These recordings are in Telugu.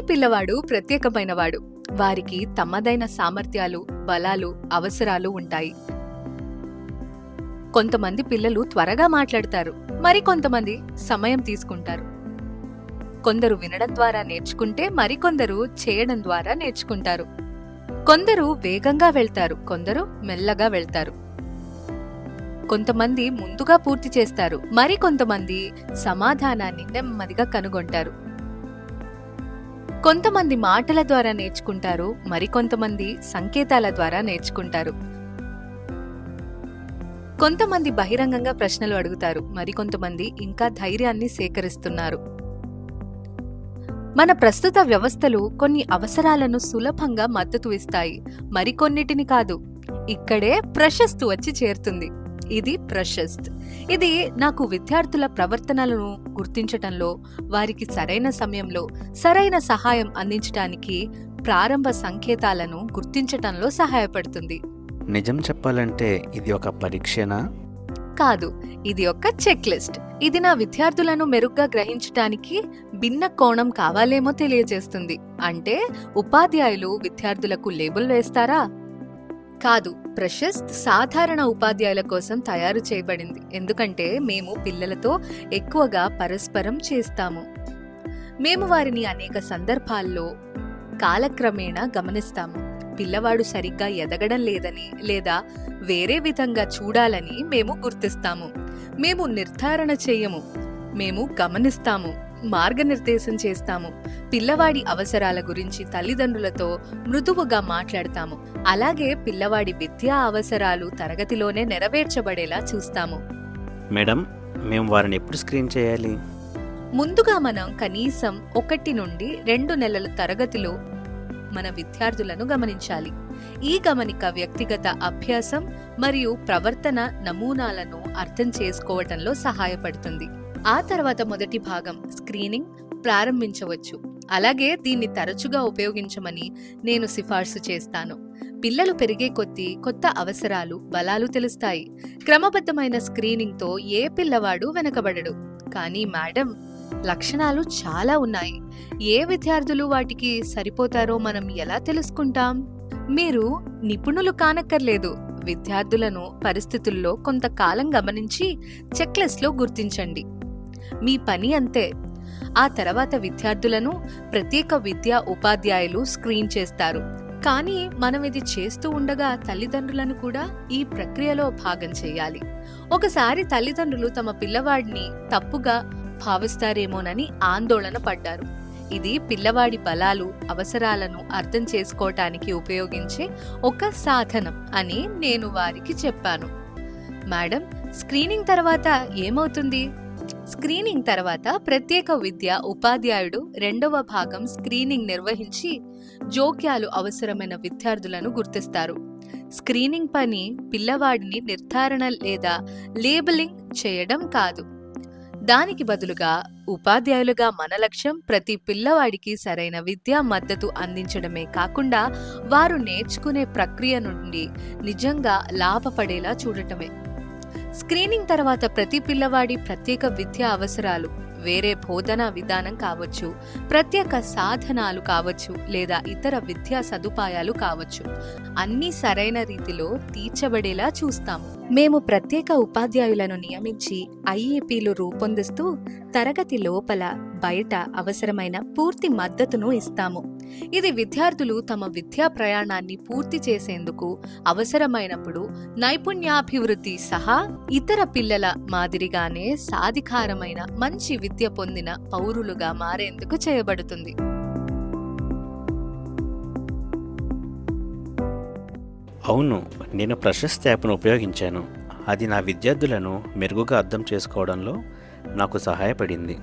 పిల్లవాడు ప్రత్యేకమైనవాడు. వారికి తమదైన సామర్థ్యాలు, బలాలు, అవసరాలు ఉంటాయి. కొంతమంది పిల్లలు త్వరగా మాట్లాడతారు, మరికొంతమంది సమయం తీసుకుంటారు. కొందరు వినడం ద్వారా నేర్చుకుంటే మరికొందరు చేయడం ద్వారా నేర్చుకుంటారు. కొందరు వేగంగా వెళ్తారు, కొందరు మెల్లగా వెళ్తారు. కొంతమంది ముందుగా పూర్తి చేస్తారు, మరికొంతమంది సమాధానాన్ని నెమ్మదిగా కనుగొంటారు. కొంతమంది మాటల ద్వారా నేర్చుకుంటారు, మరికొంతమంది సంకేతాల ద్వారా నేర్చుకుంటారు. కొంతమంది బహిరంగంగా ప్రశ్నలు అడుగుతారు, మరికొంతమంది ఇంకా ధైర్యాన్ని సేకరిస్తున్నారు. మన ప్రస్తుత వ్యవస్థలు కొన్ని అవసరాలను సులభంగా మద్దతు ఇస్తాయి, మరికొన్నిటిని కాదు. ఇక్కడే ప్రశస్తు వచ్చి చేరుతుంది. ఇది ప్రశస్త్. ఇది నాకు విద్యార్థుల ప్రవర్తనలను గుర్తించటంలో, వారికి సరైన సమయంలో సరైన సహాయం అందించటానికి ప్రారంభ సంకేతాలను గుర్తించటంలో సహాయపడుతుంది. నిజం చెప్పాలంటే ఇది ఒక పరీక్షనా? కాదు, ఇది ఒక చెక్ లిస్ట్. ఇది నా విద్యార్థులను మెరుగ్గా గ్రహించటానికి భిన్న కోణం కావాలేమో తెలియజేస్తుంది. అంటే ఉపాధ్యాయులు విద్యార్థులకు లేబుల్ వేస్తారా? కాదు, ప్రశస్త్ సాధారణ ఉపాధ్యాయుల కోసం తయారు చేయబడింది. ఎందుకంటే మేము పిల్లలతో ఎక్కువగా పరస్పరం చేస్తాము. మేము వారిని అనేక సందర్భాల్లో కాలక్రమేణా గమనిస్తాము. పిల్లవాడు సరిగ్గా ఎదగడం లేదని లేదా వేరే విధంగా చూడాలని మేము గుర్తిస్తాము. మేము నిర్ధారణ చేయము, మేము గమనిస్తాము, మార్గనిర్దేశం చేస్తాము. పిల్లవాడి అవసరాల గురించి తల్లిదండ్రులతో మృదువుగా మాట్లాడతాము. అలాగే పిల్లవాడి విద్యా అవసరాలు తరగతిలోనే నెరవేర్చబడేలా చూస్తాము. మేడం, మేము వారిని ఎప్పుడు స్క్రీన్ చేయాలి? ముందుగా మనం కనీసం 1 నుండి 2 నెలల తరగతిలో మన విద్యార్థులను గమనించాలి. ఈ గమనిక వ్యక్తిగత అభ్యాసం మరియు ప్రవర్తన నమూనాలను అర్థం చేసుకోవటంలో సహాయపడుతుంది. ఆ తర్వాత మొదటి భాగం స్క్రీనింగ్ ప్రారంభించవచ్చు. అలాగే దీన్ని తరచుగా ఉపయోగించమని నేను సిఫార్సు చేస్తాను. పిల్లలు పెరిగే కొద్దీ కొత్త అవసరాలు, బలాలు తెలుస్తాయి. క్రమబద్ధమైన స్క్రీనింగ్తో ఏ పిల్లవాడు వెనకబడడు. కానీ మేడం, లక్షణాలు చాలా ఉన్నాయి. ఏ విద్యార్థులు వాటికి సరిపోతారో మనం ఎలా తెలుసుకుంటాం? మీరు నిపుణులు కానక్కర్లేదు. విద్యార్థులను పరిస్థితుల్లో కొంతకాలం గమనించి చెక్లిస్ట్లో గుర్తించండి. మీ పని అంతే. ఆ తర్వాత విద్యార్థులను ప్రత్యేక విద్యా ఉపాధ్యాయులు స్క్రీన్ చేస్తారు. కానీ మనం ఇది చేస్తూ ఉండగా తల్లిదండ్రులను కూడా ఈ ప్రక్రియలో భాగం చేయాలి. ఒకసారి తల్లిదండ్రులు తమ పిల్లవాడిని తప్పుగా భావిస్తారేమోనని ఆందోళన పడ్డారు. ఇది పిల్లవాడి బలాలు, అవసరాలను అర్థం చేసుకోవటానికి ఉపయోగించే ఒక సాధనం అని నేను వారికి చెప్పాను. మేడం, స్క్రీనింగ్ తర్వాత ఏమవుతుంది? స్క్రీనింగ్ తర్వాత ప్రత్యేక విద్యా ఉపాధ్యాయుడు 2వ భాగం స్క్రీనింగ్ నిర్వహించి జోక్యాలు అవసరమైన విద్యార్థులను గుర్తిస్తారు. స్క్రీనింగ్ పని పిల్లవాడిని నిర్ధారణ లేదా లేబులింగ్ చేయడం కాదు. దానికి బదులుగా ఉపాధ్యాయులుగా మన లక్ష్యం ప్రతి పిల్లవాడికి సరైన విద్యా మద్దతు అందించడమే కాకుండా వారు నేర్చుకునే ప్రక్రియ నుండి నిజంగా లాభపడేలా చూడటమే. స్క్రీనింగ్ తర్వాత ప్రతి పిల్లవాడి ప్రత్యేక విద్యా అవసరాలు, వేరే బోధనా విధానం కావచ్చు, ప్రత్యేక సాధనాలు కావచ్చు, లేదా ఇతర విద్యా సదుపాయాలు కావచ్చు, అన్నీ సరైన రీతిలో తీర్చబడేలా చూస్తాము. మేము ప్రత్యేక ఉపాధ్యాయులను నియమించి ఐఏపీలు రూపొందిస్తూ తరగతి లోపల బయట అవసరమైన పూర్తి మద్దతును ఇస్తాము. ఇది విద్యార్థులు తమ విద్యా ప్రయాణాన్ని పూర్తి చేసేందుకు అవసరమైనప్పుడు నైపుణ్యాభివృద్ధి సహా ఇతర పిల్లల మాదిరిగానే సాధికారమైన మంచి విద్య పొందిన పౌరులుగా మారేందుకు చేయబడుతుంది. అవును, నేను ప్రశస్త్ యాప్ను ఉపయోగించాను. అది నా విద్యార్థులను మెరుగుగా అర్థం చేసుకోవడంలో నాకు సహాయపడింది.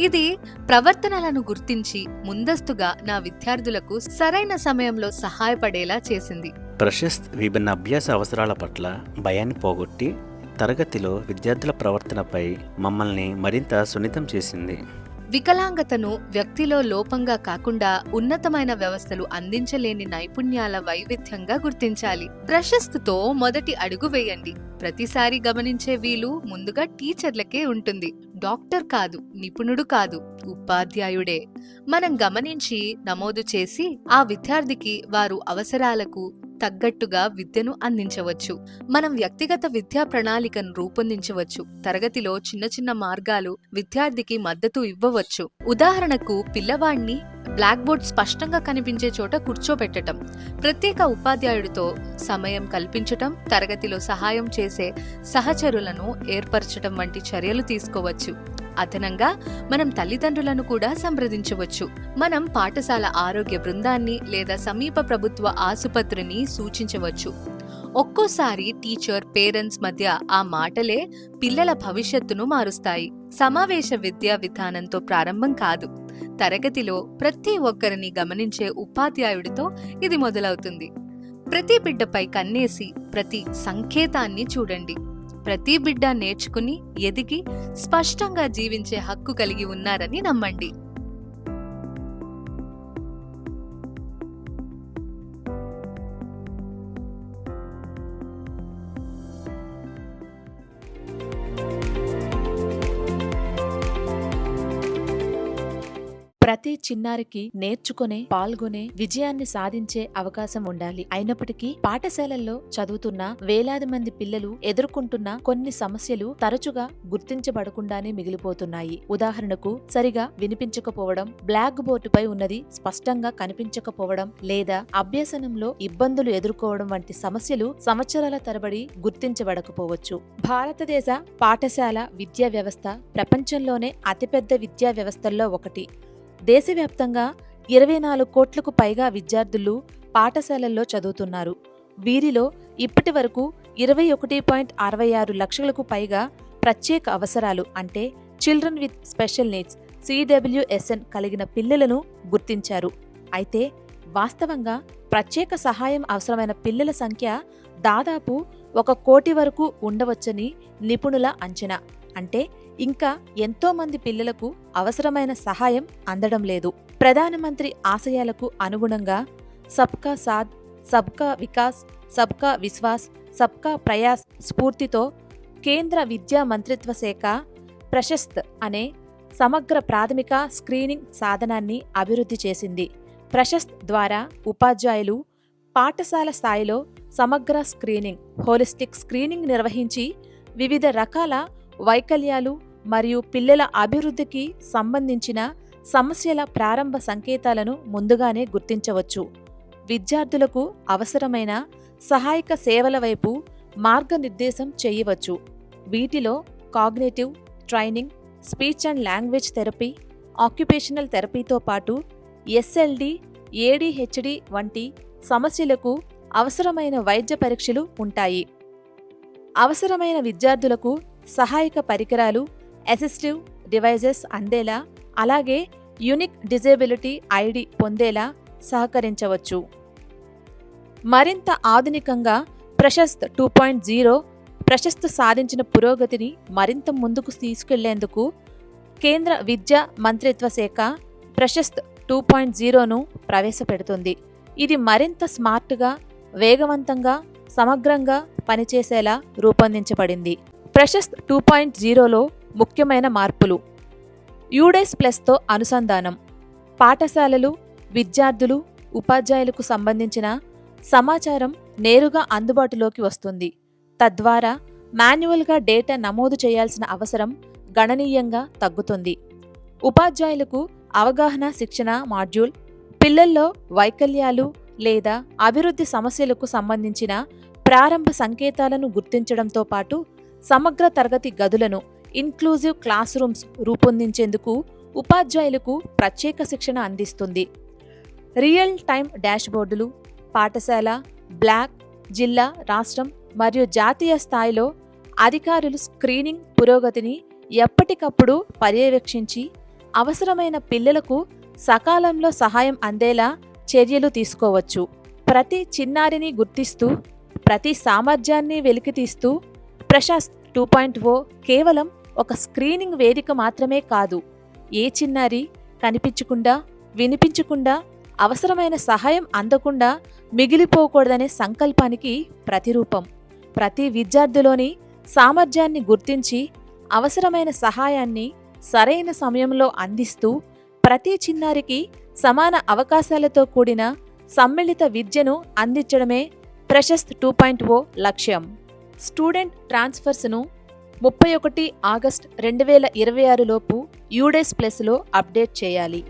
ఇది ప్రవర్తనలను గుర్తించి ముందస్తుగా నా విద్యార్థులకు సరైన సమయంలో సహాయపడేలా చేసింది. ప్రశస్త్ విభిన్న అభ్యాస అవసరాల పట్ల భయాన్ని పోగొట్టి తరగతిలో విద్యార్థుల ప్రవర్తనపై మమ్మల్ని మరింత సున్నితం చేసింది. వికలాంగతను వ్యక్తిలో లోపంగా కాకుండా ఉన్నతమైన వ్యవస్థలు అందించలేని నైపుణ్యాల వైవిధ్యంగా గుర్తించాలి. ప్రశస్తితో మొదటి అడుగు వేయండి. ప్రతిసారి గమనించే వీలు ముందుగా టీచర్లకే ఉంటుంది. డాక్టర్ కాదు, నిపుణుడు కాదు, ఉపాధ్యాయుడే. మనం గమనించి నమోదు చేసి ఆ విద్యార్థికి వారు అవసరాలకు తగ్గట్టుగా విద్యను అందించవచ్చు. మనం వ్యక్తిగత విద్యా ప్రణాళికను రూపొందించవచ్చు. తరగతిలో చిన్న చిన్న మార్గాలు విద్యార్థికి మద్దతు ఇవ్వవచ్చు. ఉదాహరణకు, పిల్లవాణ్ణి బ్లాక్ బోర్డ్ స్పష్టంగా కనిపించే చోట కూర్చోబెట్టడం, ప్రత్యేక ఉపాధ్యాయుడితో సమయం కల్పించటం, తరగతిలో సహాయం చేసే సహచరులను ఏర్పరచడం వంటి చర్యలు తీసుకోవచ్చు. అదనంగా మనం తల్లిదండ్రులను కూడా సంప్రదించవచ్చు. మనం పాఠశాల ఆరోగ్య బృందాన్ని లేదా సమీప ప్రభుత్వ ఆసుపత్రిని సూచించవచ్చు. ఒక్కోసారి టీచర్, పేరెంట్స్ మధ్య ఆ మాటలే పిల్లల భవిష్యత్తును మారుస్తాయి. సమావేశ విద్యా విధానంతో ప్రారంభం కాదు. తరగతిలో ప్రతి ఒక్కరిని గమనించే ఉపాధ్యాయుడితో ఇది మొదలవుతుంది. ప్రతి బిడ్డపై కన్నేసి ప్రతి సంకేతాన్ని చూడండి. ప్రతి బిడ్డ నేర్చుకుని, ఎదిగి స్పష్టంగా జీవించే హక్కు కలిగి ఉన్నారని నమ్మండి. ప్రతి చిన్నారికి నేర్చుకునే, పాల్గొనే, విజయాన్ని సాధించే అవకాశం ఉండాలి. అయినప్పటికీ పాఠశాలల్లో చదువుతున్న వేలాది మంది పిల్లలు ఎదుర్కొంటున్న కొన్ని సమస్యలు తరచుగా గుర్తించబడకుండానే మిగిలిపోతున్నాయి. ఉదాహరణకు, సరిగా వినిపించకపోవడం, బ్లాక్ బోర్డుపై ఉన్నది స్పష్టంగా కనిపించకపోవడం, లేదా అభ్యసనంలో ఇబ్బందులు ఎదుర్కోవడం వంటి సమస్యలు సంవత్సరాల తరబడి గుర్తించబడకపోవచ్చు. భారతదేశ పాఠశాల విద్యా వ్యవస్థ ప్రపంచంలోనే అతిపెద్ద విద్యా వ్యవస్థల్లో ఒకటి. దేశవ్యాప్తంగా 24 కోట్లకు పైగా విద్యార్థులు పాఠశాలల్లో చదువుతున్నారు. వీరిలో ఇప్పటి వరకు 21.66 లక్షలకు పైగా ప్రత్యేక అవసరాలు అంటే children with special needs CWSN కలిగిన పిల్లలను గుర్తించారు. అయితే వాస్తవంగా ప్రత్యేక సహాయం అవసరమైన పిల్లల సంఖ్య దాదాపు 1 కోటి వరకు ఉండవచ్చని నిపుణుల అంచనా. అంటే ఇంకా ఎంతో మంది పిల్లలకు అవసరమైన సహాయం అందడం లేదు. ప్రధానమంత్రి ఆశయాలకు అనుగుణంగా సబ్కా సాథ్, సబ్కా వికాస్, సబ్కా విశ్వాస్, సబ్కా ప్రయాస్ స్ఫూర్తితో కేంద్ర విద్యా మంత్రిత్వ శాఖ ప్రశస్త్ అనే సమగ్ర ప్రాథమిక స్క్రీనింగ్ సాధనాన్ని అభివృద్ధి చేసింది. ప్రశస్త్ ద్వారా ఉపాధ్యాయులు పాఠశాల స్థాయిలో సమగ్ర స్క్రీనింగ్, హోలిస్టిక్ స్క్రీనింగ్ నిర్వహించి వివిధ రకాల వైకల్యాలు మరియు పిల్లల అభివృద్ధికి సంబంధించిన సమస్యల ప్రారంభ సంకేతాలను ముందుగానే గుర్తించవచ్చు. విద్యార్థులకు అవసరమైన సహాయక సేవల వైపు మార్గనిర్దేశం చేయవచ్చు. వీటిలో cognitive training, speech and language therapy, occupational థెరపీతో పాటు SLD, ADHD వంటి సమస్యలకు అవసరమైన వైద్య పరీక్షలు ఉంటాయి. అవసరమైన విద్యార్థులకు సహాయక పరికరాలు, అసిస్టివ్ డివైజెస్ అందేలా, అలాగే యూనిక్ డిజేబిలిటీ ID పొందేలా సహకరించవచ్చు. మరింత ఆధునికంగా ప్రశస్త్ 2.0 ప్రశస్త్ సాధించిన పురోగతిని మరింత ముందుకు తీసుకెళ్లేందుకు కేంద్ర విద్యా మంత్రిత్వ శాఖ ప్రశస్త్ 2.0ను ప్రవేశపెడుతుంది. ఇది మరింత స్మార్ట్గా, వేగవంతంగా, సమగ్రంగా పనిచేసేలా రూపొందించబడింది. ప్రశస్త్ 2.0లో ముఖ్యమైన మార్పులు: UDES Plusతో అనుసంధానం. పాఠశాలలు, విద్యార్థులు, ఉపాధ్యాయులకు సంబంధించిన సమాచారం నేరుగా అందుబాటులోకి వస్తుంది. తద్వారా మాన్యువల్గా డేటా నమోదు చేయాల్సిన అవసరం గణనీయంగా తగ్గుతుంది. ఉపాధ్యాయులకు అవగాహన శిక్షణ మాడ్యూల్, పిల్లల్లో వైకల్యాలు లేదా అభివృద్ధి సమస్యలకు సంబంధించిన ప్రారంభ సంకేతాలను గుర్తించడంతో పాటు సమగ్ర తరగతి గదులను, ఇన్క్లూజివ్ క్లాస్ రూమ్స్ రూపొందించేందుకు ఉపాధ్యాయులకు ప్రత్యేక శిక్షణ అందిస్తుంది. రియల్ టైమ్ డాష్బోర్డులు పాఠశాల, బ్లాక్, జిల్లా, రాష్ట్రం మరియు జాతీయ స్థాయిలో అధికారులు స్క్రీనింగ్ పురోగతిని ఎప్పటికప్పుడు పర్యవేక్షించి అవసరమైన పిల్లలకు సకాలంలో సహాయం అందేలా చర్యలు తీసుకోవచ్చు. ప్రతి చిన్నారిని గుర్తిస్తూ, ప్రతి సామర్థ్యాన్ని వెలికితీస్తూ ప్రశస్త్ 2.0 కేవలం ఒక స్క్రీనింగ్ వేదిక మాత్రమే కాదు, ఏ చిన్నారి కనిపించకుండా, వినిపించకుండా, అవసరమైన సహాయం అందకుండా మిగిలిపోకూడదనే సంకల్పానికి ప్రతిరూపం. ప్రతి విద్యార్థిలోని సామర్థ్యాన్ని గుర్తించి అవసరమైన సహాయాన్ని సరైన సమయంలో అందిస్తూ ప్రతి చిన్నారికి సమాన అవకాశాలతో కూడిన సమ్మిళిత విద్యను అందించడమే ప్రశస్త్ 2.0 లక్ష్యం. స్టూడెంట్ ట్రాన్స్ఫర్స్ను 31 ఆగస్టు 2026 లోపు యూడేస్ ప్లస్లో అప్డేట్ చేయాలి.